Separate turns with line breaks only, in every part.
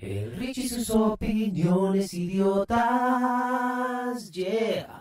El Rich y sus opiniones idiotas, yeah.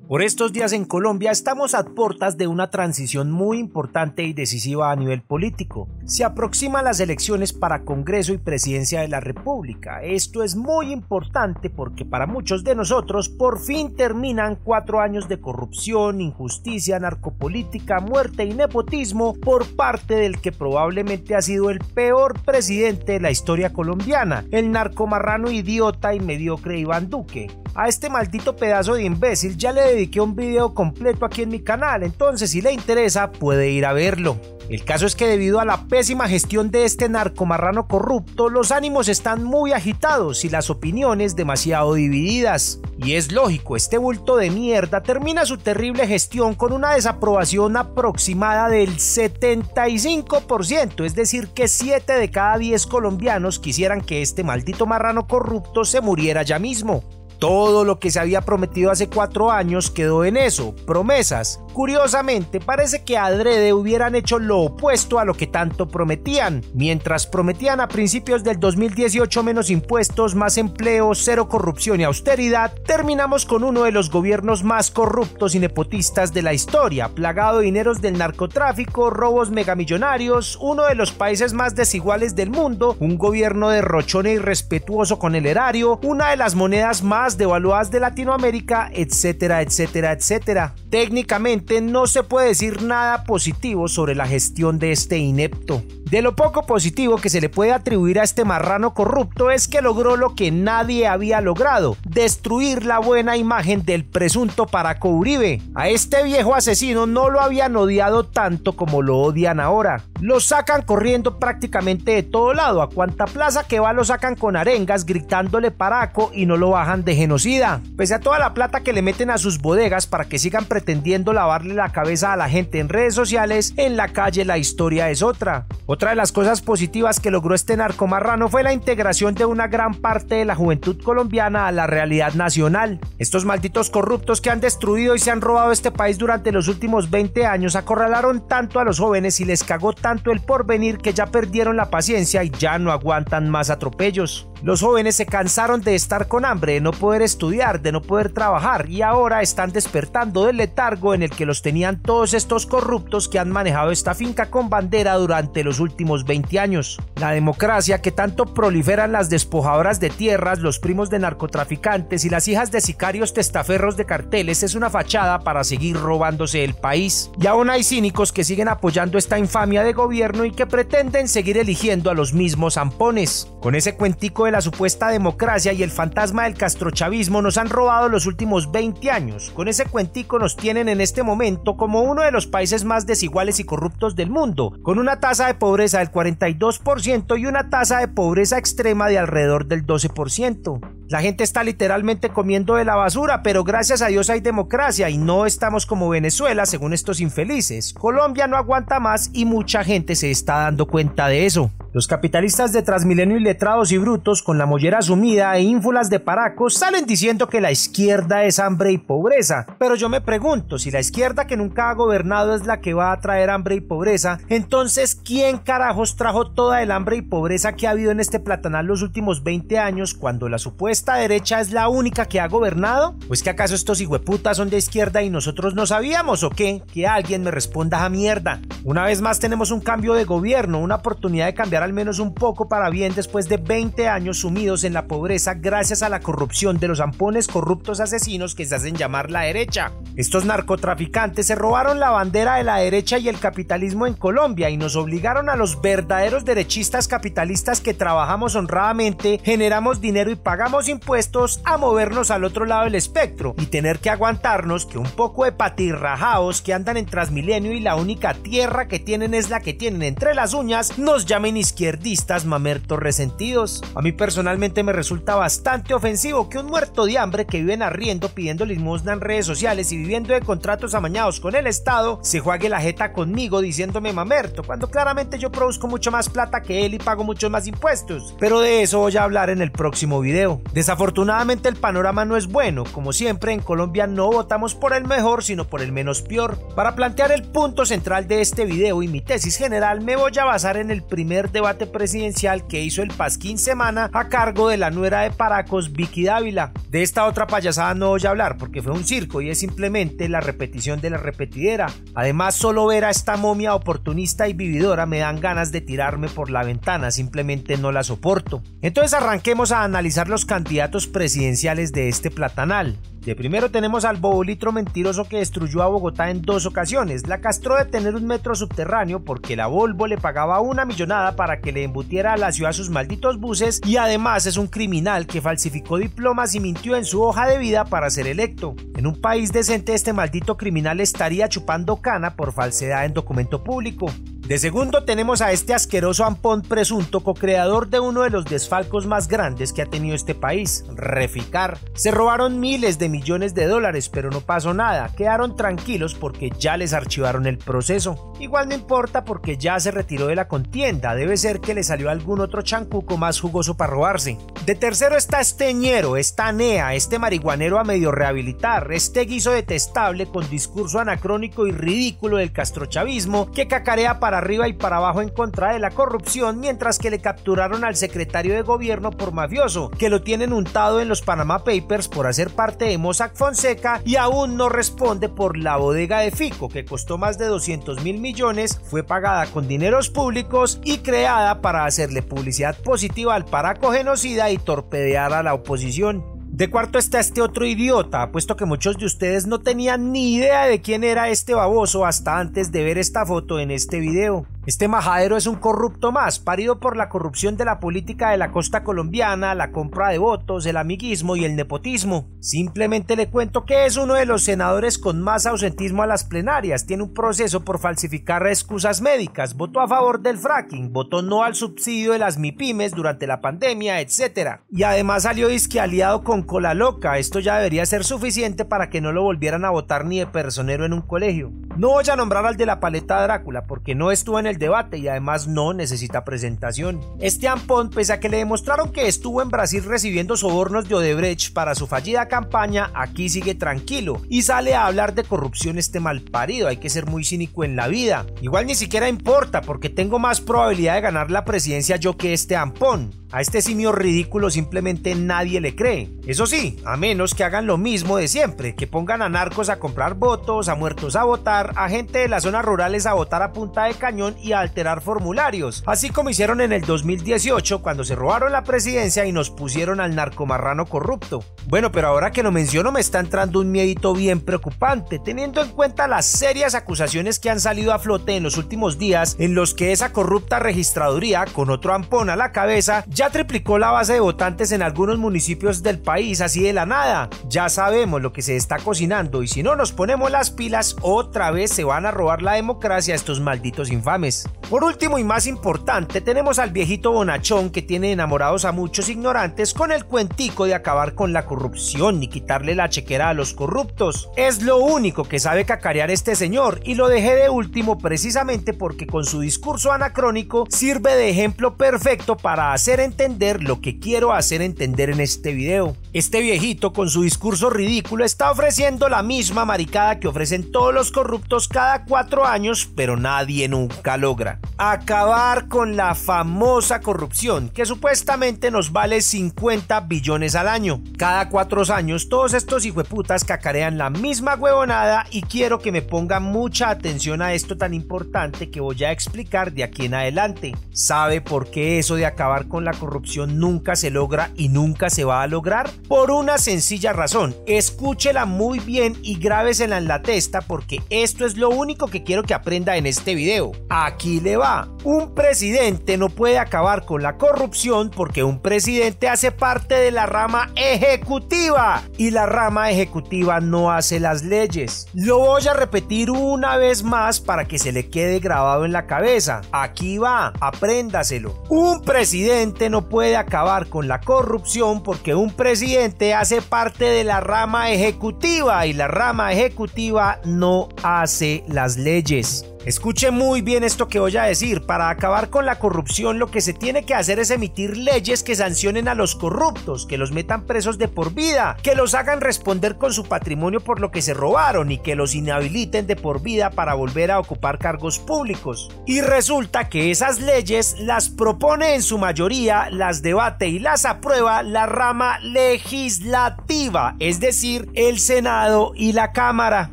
Por estos días en Colombia estamos a puertas de una transición muy importante y decisiva a nivel político. Se aproximan las elecciones para Congreso y Presidencia de la República. Esto es muy importante porque para muchos de nosotros por fin terminan 4 años de corrupción, injusticia, narcopolítica, muerte y nepotismo por parte del que probablemente ha sido el peor presidente de la historia colombiana, el narcomarrano idiota y mediocre Iván Duque. A este maldito pedazo de imbécil ya le dediqué un video completo aquí en mi canal, entonces si le interesa puede ir a verlo. El caso es que debido a la pésima gestión de este narcomarrano corrupto, los ánimos están muy agitados y las opiniones demasiado divididas. Y es lógico, este bulto de mierda termina su terrible gestión con una desaprobación aproximada del 75%, es decir que 7 de cada 10 colombianos quisieran que este maldito marrano corrupto se muriera ya mismo. Todo lo que se había prometido hace 4 años quedó en eso, promesas. Curiosamente, parece que adrede hubieran hecho lo opuesto a lo que tanto prometían. Mientras prometían a principios del 2018 menos impuestos, más empleo, cero corrupción y austeridad, terminamos con uno de los gobiernos más corruptos y nepotistas de la historia, plagado de dineros del narcotráfico, robos megamillonarios, uno de los países más desiguales del mundo, un gobierno derrochón e irrespetuoso con el erario, una de las monedas más devaluadas de Latinoamérica, etcétera, etcétera, etcétera. Técnicamente no se puede decir nada positivo sobre la gestión de este inepto. De lo poco positivo que se le puede atribuir a este marrano corrupto es que logró lo que nadie había logrado: destruir la buena imagen del presunto Paraco Uribe. A este viejo asesino no lo habían odiado tanto como lo odian ahora. Lo sacan corriendo prácticamente de todo lado, a cuanta plaza que va lo sacan con arengas gritándole Paraco y no lo bajan de genocida. Pese a toda la plata que le meten a sus bodegas para que sigan pretendiendo lavarle la cabeza a la gente en redes sociales, en la calle la historia es otra. Otra de las cosas positivas que logró este narcomarrano fue la integración de una gran parte de la juventud colombiana a la realidad nacional. Estos malditos corruptos que han destruido y se han robado este país durante los últimos 20 años acorralaron tanto a los jóvenes y les cagó tanto el porvenir que ya perdieron la paciencia y ya no aguantan más atropellos. Los jóvenes se cansaron de estar con hambre, de no poder estudiar, de no poder trabajar y ahora están despertando del letargo en el que los tenían todos estos corruptos que han manejado esta finca con bandera durante los últimos 20 años. La democracia que tanto proliferan las despojadoras de tierras, los primos de narcotraficantes y las hijas de sicarios testaferros de carteles es una fachada para seguir robándose el país. Y aún hay cínicos que siguen apoyando esta infamia de gobierno y que pretenden seguir eligiendo a los mismos zampones. Con ese cuentico de la supuesta democracia y el fantasma del castrochavismo nos han robado los últimos 20 años. Con ese cuentico nos tienen en este momento como uno de los países más desiguales y corruptos del mundo, con una tasa de pobreza del 42% y una tasa de pobreza extrema de alrededor del 12%. La gente está literalmente comiendo de la basura, pero gracias a Dios hay democracia y no estamos como Venezuela según estos infelices. Colombia no aguanta más y mucha gente se está dando cuenta de eso. Los capitalistas de Transmilenio y letrados y brutos con la mollera sumida e ínfulas de paracos salen diciendo que la izquierda es hambre y pobreza. Pero yo me pregunto, si la izquierda que nunca ha gobernado es la que va a traer hambre y pobreza, entonces ¿quién carajos trajo toda el hambre y pobreza que ha habido en este platanal los últimos 20 años cuando la supuesta derecha es la única que ha gobernado? ¿Pues que acaso estos hijueputas son de izquierda y nosotros no sabíamos o qué? Que alguien me responda a mierda. Una vez más tenemos un cambio de gobierno, una oportunidad de cambiar al menos un poco para bien después de 20 años sumidos en la pobreza gracias a la corrupción de los zampones corruptos asesinos que se hacen llamar la derecha. Estos narcotraficantes se robaron la bandera de la derecha y el capitalismo en Colombia y nos obligaron a los verdaderos derechistas capitalistas que trabajamos honradamente, generamos dinero y pagamos impuestos a movernos al otro lado del espectro y tener que aguantarnos que un poco de patirrajaos que andan en Transmilenio y la única tierra que tienen es la que tienen entre las uñas nos llamen izquierdistas mamertos resentidos. A mi mí personalmente me resulta bastante ofensivo que un muerto de hambre que vive en arriendo pidiendo limosna en redes sociales y viviendo de contratos amañados con el Estado se juegue la jeta conmigo diciéndome mamerto, cuando claramente yo produzco mucho más plata que él y pago muchos más impuestos. Pero de eso voy a hablar en el próximo video. Desafortunadamente el panorama no es bueno. Como siempre, en Colombia no votamos por el mejor sino por el menos peor. Para plantear el punto central de este video y mi tesis general me voy a basar en el primer debate presidencial que hizo el Pasquín Semana a cargo de la nuera de Paracos, Vicky Dávila. De esta otra payasada no voy a hablar porque fue un circo y es simplemente la repetición de la repetidera. Además, solo ver a esta momia oportunista y vividora me dan ganas de tirarme por la ventana, simplemente no la soporto. Entonces arranquemos a analizar los candidatos presidenciales de este platanal. De primero tenemos al bobolitro mentiroso que destruyó a Bogotá en 2 ocasiones. La castró de tener un metro subterráneo porque la Volvo le pagaba una millonada para que le embutiera a la ciudad sus malditos buses, y además es un criminal que falsificó diplomas y mintió en su hoja de vida para ser electo. En un país decente este maldito criminal estaría chupando cana por falsedad en documento público. De segundo tenemos a este asqueroso ampón presunto co-creador de uno de los desfalcos más grandes que ha tenido este país, Reficar. Se robaron miles de millones de dólares, pero no pasó nada, quedaron tranquilos porque ya les archivaron el proceso. Igual no importa porque ya se retiró de la contienda, debe ser que le salió algún otro chancuco más jugoso para robarse. De tercero está este ñero, esta nea, este marihuanero a medio rehabilitar, este guiso detestable con discurso anacrónico y ridículo del castrochavismo que cacarea para arriba y para abajo en contra de la corrupción, mientras que le capturaron al secretario de gobierno por mafioso, que lo tienen untado en los Panama Papers por hacer parte de Mossack Fonseca y aún no responde por la bodega de Fico, que costó más de 200.000 millones, fue pagada con dineros públicos y creada para hacerle publicidad positiva al paracogenocida y torpedear a la oposición. De cuarto está este otro idiota, puesto que muchos de ustedes no tenían ni idea de quién era este baboso hasta antes de ver esta foto en este video. Este majadero es un corrupto más, parido por la corrupción de la política de la costa colombiana, la compra de votos, el amiguismo y el nepotismo. Simplemente le cuento que es uno de los senadores con más ausentismo a las plenarias, tiene un proceso por falsificar excusas médicas, votó a favor del fracking, votó no al subsidio de las MIPYMES durante la pandemia, etc. Y además salió disque aliado con Cola Loca. Esto ya debería ser suficiente para que no lo volvieran a votar ni de personero en un colegio. No voy a nombrar al de la paleta Drácula porque no estuvo en el debate y además no necesita presentación. Este ampón, pese a que le demostraron que estuvo en Brasil recibiendo sobornos de Odebrecht para su fallida campaña, aquí sigue tranquilo y sale a hablar de corrupción este malparido. Hay que ser muy cínico en la vida. Igual ni siquiera importa porque tengo más probabilidad de ganar la presidencia yo que este ampón. A este simio ridículo simplemente nadie le cree. Eso sí, a menos que hagan lo mismo de siempre, que pongan a narcos a comprar votos, a muertos a votar, a gente de las zonas rurales a votar a punta de cañón y a alterar formularios, así como hicieron en el 2018 cuando se robaron la presidencia y nos pusieron al narcomarrano corrupto. Bueno, pero ahora que lo menciono me está entrando un miedito bien preocupante, teniendo en cuenta las serias acusaciones que han salido a flote en los últimos días, en los que esa corrupta registraduría, con otro ampón a la cabeza, ya triplicó la base de votantes en algunos municipios del país así de la nada. Ya sabemos lo que se está cocinando y si no nos ponemos las pilas, otra vez se van a robar la democracia estos malditos infames. Por último y más importante, tenemos al viejito bonachón que tiene enamorados a muchos ignorantes con el cuentico de acabar con la corrupción y quitarle la chequera a los corruptos. Es lo único que sabe cacarear este señor y lo dejé de último precisamente porque con su discurso anacrónico sirve de ejemplo perfecto para hacer entender lo que quiero hacer entender en este video. Este viejito con su discurso ridículo está ofreciendo la misma maricada que ofrecen todos los corruptos cada 4 años, pero nadie nunca logra. Acabar con la famosa corrupción que supuestamente nos vale 50 billones al año. Cada 4 años todos estos hijueputas cacarean la misma huevonada y quiero que me pongan mucha atención a esto tan importante que voy a explicar de aquí en adelante. ¿Sabe por qué eso de acabar con la corrupción nunca se logra y nunca se va a lograr? Por una sencilla razón, escúchela muy bien y grábesela en la testa porque esto es lo único que quiero que aprenda en este video. Aquí le va. Un presidente no puede acabar con la corrupción porque un presidente hace parte de la rama ejecutiva y la rama ejecutiva no hace las leyes. Lo voy a repetir una vez más para que se le quede grabado en la cabeza. Aquí va, apréndaselo. Un presidente no puede acabar con la corrupción porque un presidente hace parte de la rama ejecutiva y la rama ejecutiva no hace las leyes. Escuche muy bien esto que voy a decir. Para acabar con la corrupción lo que se tiene que hacer es emitir leyes que sancionen a los corruptos, que los metan presos de por vida, que los hagan responder con su patrimonio por lo que se robaron y que los inhabiliten de por vida para volver a ocupar cargos públicos. Y resulta que esas leyes las propone en su mayoría, las debate y las aprueba la rama legislativa, es decir, el Senado y la Cámara.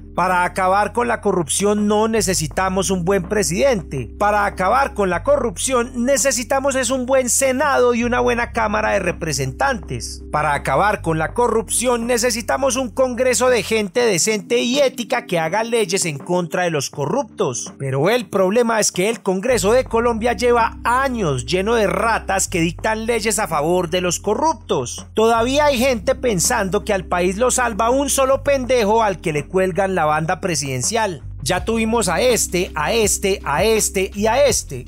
Para acabar con la corrupción no necesitamos un buen presidente. Para acabar con la corrupción necesitamos es un buen Senado y una buena Cámara de Representantes. Para acabar con la corrupción necesitamos un Congreso de gente decente y ética que haga leyes en contra de los corruptos. Pero el problema es que el Congreso de Colombia lleva años lleno de ratas que dictan leyes a favor de los corruptos. Todavía hay gente pensando que al país lo salva un solo pendejo al que le cuelgan la banda presidencial. Ya tuvimos a este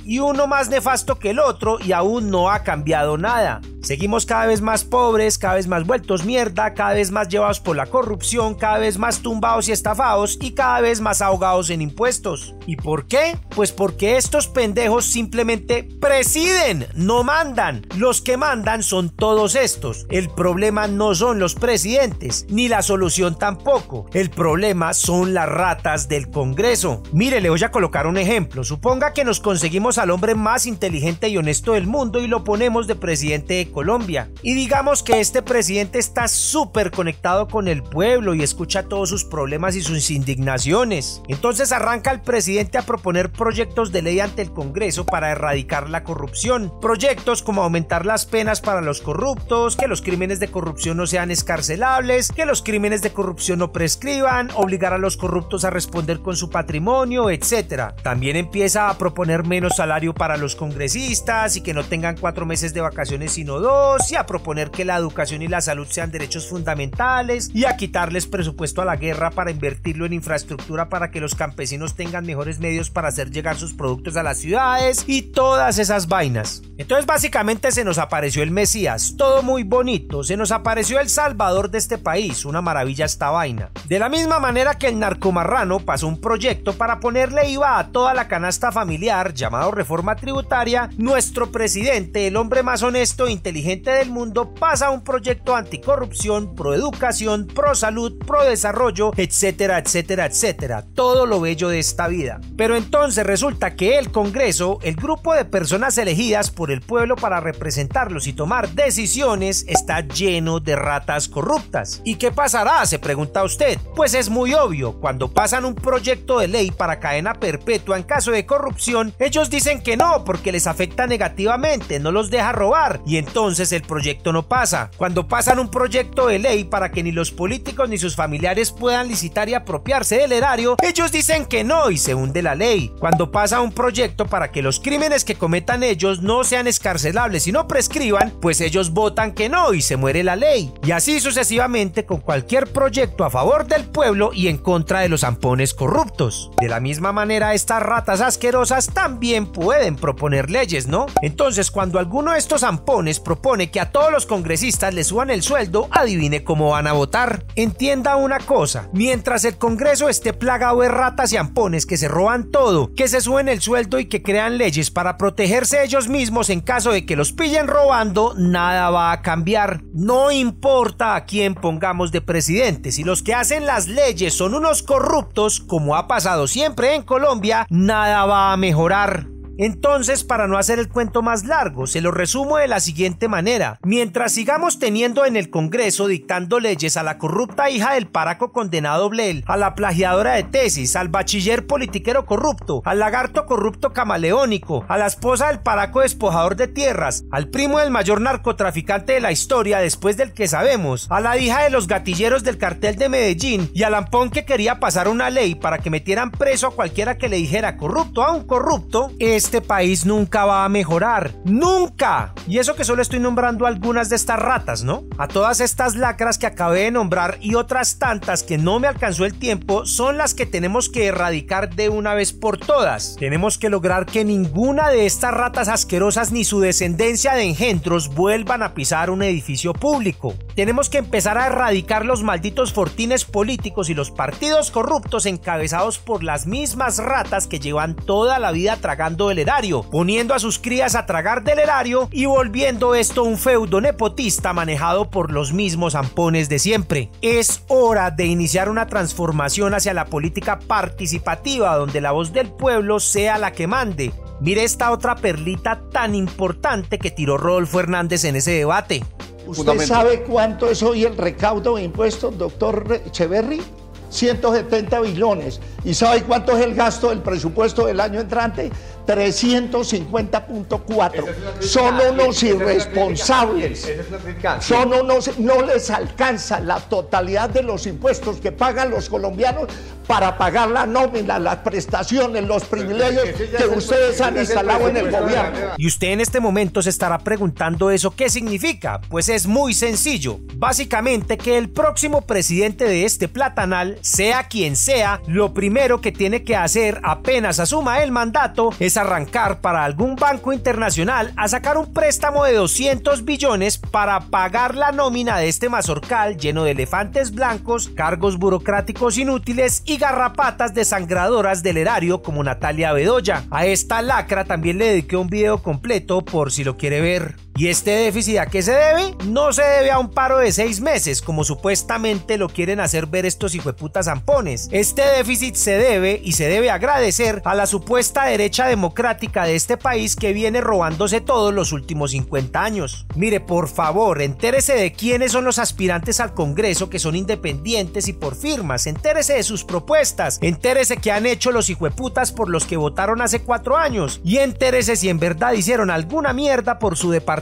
y uno más nefasto que el otro y aún no ha cambiado nada. Seguimos cada vez más pobres, cada vez más vueltos mierda, cada vez más llevados por la corrupción, cada vez más tumbados y estafados y cada vez más ahogados en impuestos. ¿Y por qué? Pues porque estos pendejos simplemente presiden, no mandan. Los que mandan son todos estos. El problema no son los presidentes, ni la solución tampoco. El problema son las ratas del Congreso. Mire, le voy a colocar un ejemplo. Suponga que nos conseguimos al hombre más inteligente y honesto del mundo y lo ponemos de presidente de Colombia. Y digamos que este presidente está súper conectado con el pueblo y escucha todos sus problemas y sus indignaciones. Entonces arranca el presidente a proponer proyectos de ley ante el Congreso para erradicar la corrupción. Proyectos como aumentar las penas para los corruptos, que los crímenes de corrupción no sean escarcelables, que los crímenes de corrupción no prescriban, obligar a los corruptos a responder con su patrimonio, etc. También empieza a proponer menos salario para los congresistas y que no tengan 4 meses de vacaciones sino 2, y a proponer que la educación y la salud sean derechos fundamentales y a quitarles presupuesto a la guerra para invertirlo en infraestructura para que los campesinos tengan mejores medios para hacer llegar sus productos a las ciudades y todas esas vainas. Entonces básicamente se nos apareció el Mesías, todo muy bonito, se nos apareció el salvador de este país, una maravilla esta vaina. De la misma manera que el narcomarrano pasó un proyecto para ponerle IVA a toda la canasta familiar llamado reforma tributaria, nuestro presidente, el hombre más honesto e inteligente del mundo, pasa un proyecto anticorrupción, pro educación, pro salud, pro desarrollo, etcétera, etcétera, etcétera, todo lo bello de esta vida. Pero entonces resulta que el Congreso, el grupo de personas elegidas por el pueblo para representarlos y tomar decisiones, está lleno de ratas corruptas. ¿Y qué pasará?, se pregunta usted. Pues es muy obvio, cuando pasan un proyecto de ley para cadena perpetua en caso de corrupción, ellos dicen que no porque les afecta negativamente, no los deja robar, y entonces el proyecto no pasa. Cuando pasan un proyecto de ley para que ni los políticos ni sus familiares puedan licitar y apropiarse del erario, ellos dicen que no y se hunde la ley. Cuando pasa un proyecto para que los crímenes que cometan ellos no sean escarcelables y no prescriban, pues ellos votan que no y se muere la ley. Y así sucesivamente con cualquier proyecto a favor del pueblo y en contra de los zampones corruptos. De la misma manera, estas ratas asquerosas también pueden proponer leyes, ¿no? Entonces, cuando alguno de estos zampones propone que a todos los congresistas les suban el sueldo, adivine cómo van a votar. Entienda una cosa, mientras el Congreso esté plagado de ratas y zampones que se roban todo, que se suben el sueldo y que crean leyes para protegerse ellos mismos en caso de que los pillen robando, nada va a cambiar. No importa a quién pongamos de presidente, si los que hacen las leyes son unos corruptos, como ha pasado siempre en Colombia, nada va a mejorar. Entonces, para no hacer el cuento más largo, se lo resumo de la siguiente manera. Mientras sigamos teniendo en el Congreso dictando leyes a la corrupta hija del paraco condenado Blel, a la plagiadora de tesis, al bachiller politiquero corrupto, al lagarto corrupto camaleónico, a la esposa del paraco despojador de tierras, al primo del mayor narcotraficante de la historia después del que sabemos, a la hija de los gatilleros del cartel de Medellín y al ampón que quería pasar una ley para que metieran preso a cualquiera que le dijera corrupto a un corrupto, este país nunca va a mejorar. ¡Nunca! Y eso que solo estoy nombrando algunas de estas ratas, ¿no? A todas estas lacras que acabé de nombrar y otras tantas que no me alcanzó el tiempo son las que tenemos que erradicar de una vez por todas. Tenemos que lograr que ninguna de estas ratas asquerosas ni su descendencia de engendros vuelvan a pisar un edificio público. Tenemos que empezar a erradicar los malditos fortines políticos y los partidos corruptos encabezados por las mismas ratas que llevan toda la vida tragando el erario, poniendo a sus crías a tragar del erario y volviendo esto un feudo nepotista manejado por los mismos ampones de siempre. Es hora de iniciar una transformación hacia la política participativa donde la voz del pueblo sea la que mande. Mire esta otra perlita tan importante que tiró Rodolfo Hernández en ese debate.
¿Usted sabe cuánto es hoy el recaudo de impuestos, doctor Echeverry? 170 billones. ¿Y sabe cuánto es el gasto del presupuesto del año entrante? 350.4. Son unos irresponsables. Son unos, no les alcanza la totalidad de los impuestos que pagan los colombianos para pagar la nómina, las prestaciones, los privilegios que ustedes han instalado en el gobierno.
Y usted en este momento se estará preguntando eso ¿qué significa? Pues es muy sencillo. Básicamente que el próximo presidente de este platanal, sea quien sea, lo primero que tiene que hacer apenas asuma el mandato es arrancar para algún banco internacional a sacar un préstamo de 200 billones para pagar la nómina de este mazorcal lleno de elefantes blancos, cargos burocráticos inútiles y garrapatas desangradoras del erario como Natalia Bedoya. A esta lacra también le dediqué un video completo por si lo quiere ver. ¿Y este déficit a qué se debe? No se debe a un paro de 6 meses, como supuestamente lo quieren hacer ver estos hijueputas zampones. Este déficit se debe agradecer a la supuesta derecha democrática de este país que viene robándose todos los últimos 50 años. Mire, por favor, entérese de quiénes son los aspirantes al Congreso que son independientes y por firmas, entérese de sus propuestas, entérese qué han hecho los hijueputas por los que votaron hace 4 años y entérese si en verdad hicieron alguna mierda por su departamento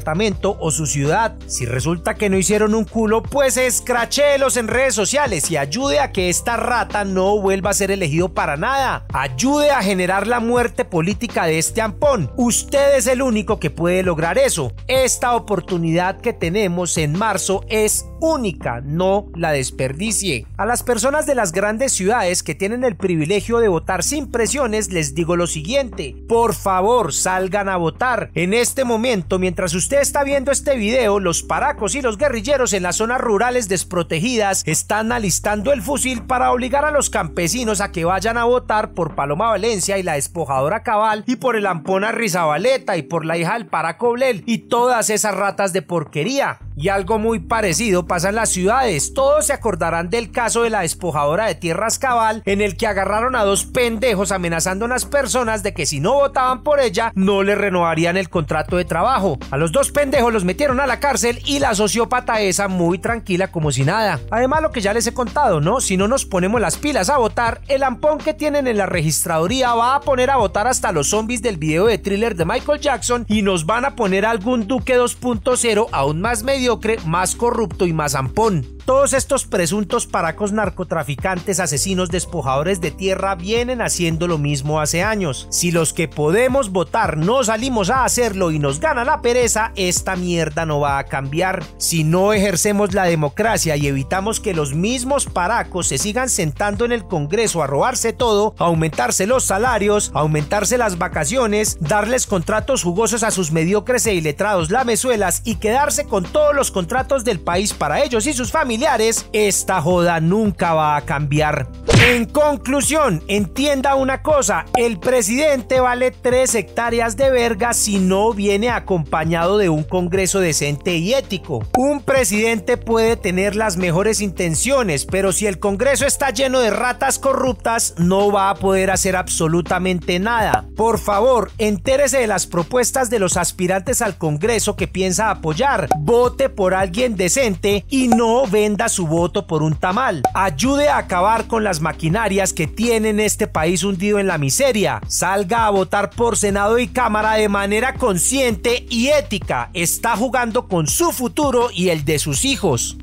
o su ciudad. Si resulta que no hicieron un culo, pues escrachélos en redes sociales y ayude a que esta rata no vuelva a ser elegido para nada. Ayude a generar la muerte política de este ampón. Usted es el único que puede lograr eso. Esta oportunidad que tenemos en marzo es única, no la desperdicie. A las personas de las grandes ciudades que tienen el privilegio de votar sin presiones les digo lo siguiente: por favor salgan a votar. En este momento, mientras usted está viendo este video, los paracos y los guerrilleros en las zonas rurales desprotegidas están alistando el fusil para obligar a los campesinos a que vayan a votar por Paloma Valencia y la despojadora Cabal y por el ampón Arrizabalaga y por la hija del paraco Blel y todas esas ratas de porquería. Y algo muy parecido pasa en las ciudades. Todos se acordarán del caso de la despojadora de tierras Cabal, en el que agarraron a 2 pendejos amenazando a unas personas de que si no votaban por ella no le renovarían el contrato de trabajo. A los 2 pendejos los metieron a la cárcel y la sociópata esa muy tranquila como si nada. Además, lo que ya les he contado, ¿no? Si no nos ponemos las pilas a votar, el ampón que tienen en la registraduría va a poner a votar hasta los zombies del video de Thriller de Michael Jackson y nos van a poner algún Duque 2.0 aún más mediocre, más corrupto y más ampón. Todos estos presuntos paracos narcotraficantes, asesinos, despojadores de tierra vienen haciendo lo mismo hace años. Si los que podemos votar no salimos a hacerlo y nos gana la pereza, esta mierda no va a cambiar. Si no ejercemos la democracia y evitamos que los mismos paracos se sigan sentando en el Congreso a robarse todo, a aumentarse los salarios, a aumentarse las vacaciones, darles contratos jugosos a sus mediocres e iletrados lamezuelas y quedarse con todos los contratos del país para ellos y sus familiares, esta joda nunca va a cambiar. En conclusión, entienda una cosa, el presidente vale 3 hectáreas de verga si no viene acompañado de un Congreso decente y ético. Un presidente puede tener las mejores intenciones, pero si el Congreso está lleno de ratas corruptas, no va a poder hacer absolutamente nada. Por favor, entérese de las propuestas de los aspirantes al Congreso que piensa apoyar. Vote por alguien decente y no venda su voto por un tamal. Ayude a acabar con las maquinarias que tienen este país hundido en la miseria. Salga a votar por Senado y Cámara de manera consciente y ética. Está jugando con su futuro y el de sus hijos.